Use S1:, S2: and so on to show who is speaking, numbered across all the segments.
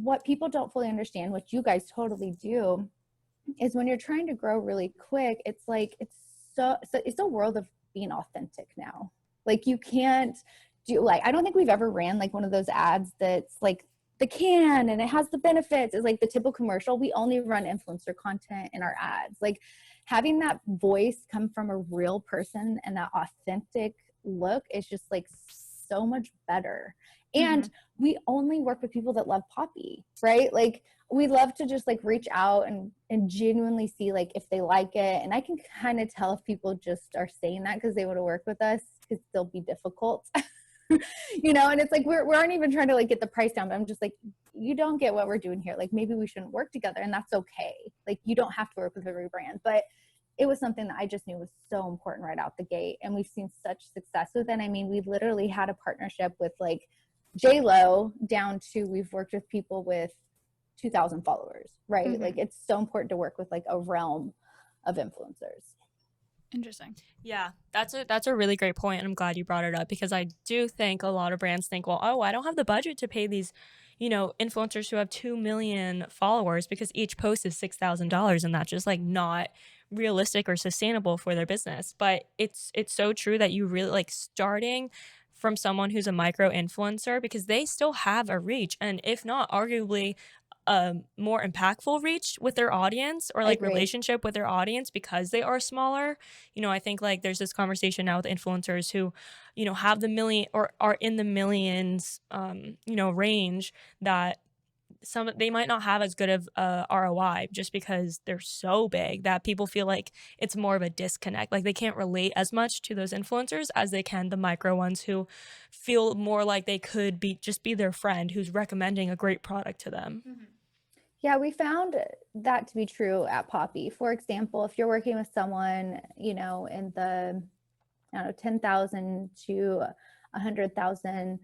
S1: what people don't fully understand, what you guys totally do, is when you're trying to grow really quick, it's like, it's a world of being authentic now. Like you can't do, like, I don't think we've ever ran like one of those ads that's like the can and it has the benefits. It's like the typical commercial. We only run influencer content in our ads. Like having that voice come from a real person and that authentic look is just like so much better. And we only work with people that love Poppi, right? Like we love to just like reach out and genuinely see like if they like it. And I can kind of tell if people just are saying that because they want to work with us, because they'll be difficult. You know, and it's like we aren't even trying to like get the price down, but I'm just like, you don't get what we're doing here. Like maybe we shouldn't work together, and that's okay. Like you don't have to work with every brand, but it was something that I just knew was so important right out the gate, and we've seen such success with it. I mean, we literally had a partnership with like J-Lo down to, we've worked with people with 2,000 followers, right? Like it's so important to work with like a realm of influencers.
S2: Interesting. Yeah, that's a really great point, and I'm glad you brought it up, because I do think a lot of brands think, well, oh, I don't have the budget to pay these, influencers who have 2 million followers, because each post is $6,000, and that's just like not realistic or sustainable for their business. But it's so true that you really like starting from someone who's a micro influencer, because they still have a reach, and if not arguably a more impactful reach with their audience, or like relationship with their audience, because they are smaller. I think like there's this conversation now with influencers who, have the million or are in the millions, range, that they might not have as good of ROI, just because they're so big that people feel like it's more of a disconnect. Like they can't relate as much to those influencers as they can the micro ones, who feel more like they could be their friend who's recommending a great product to them.
S1: Yeah, we found that to be true at Poppi. For example, if you're working with someone, in the, 10,000 to 100,000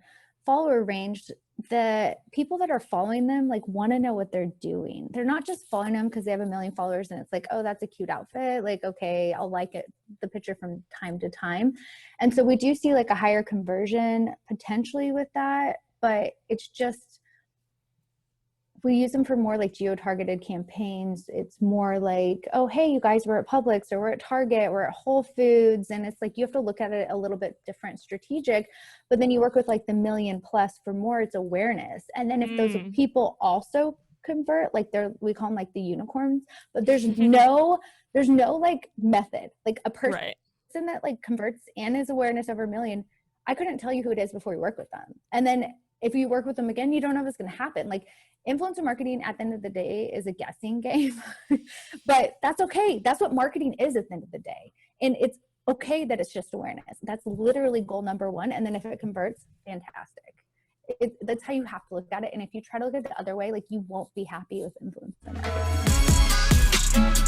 S1: follower range, the people that are following them like want to know what they're doing. They're not just following them because they have 1 million followers and it's like, oh, that's a cute outfit. Like, okay, I'll like it, the picture from time to time. And so we do see like a higher conversion potentially with that, but it's just, we use them for more like geo-targeted campaigns. It's more like, oh, hey, you guys, we're at Publix, or we're at Target, we're at Whole Foods. And it's like, you have to look at it a little bit different, strategic, but then you work with like the 1 million plus for more, it's awareness. And then if those people also convert, like we call them like the unicorns, but there's no like method, like a person that like converts and is awareness over 1 million. I couldn't tell you who it is before you work with them. And then if you work with them again, you don't know what's going to happen. Like influencer marketing at the end of the day is a guessing game, but that's okay. That's what marketing is at the end of the day. And it's okay that it's just awareness. That's literally goal number one. And then if it converts, fantastic. That's how you have to look at it. And if you try to look at it the other way, like you won't be happy with influencer marketing.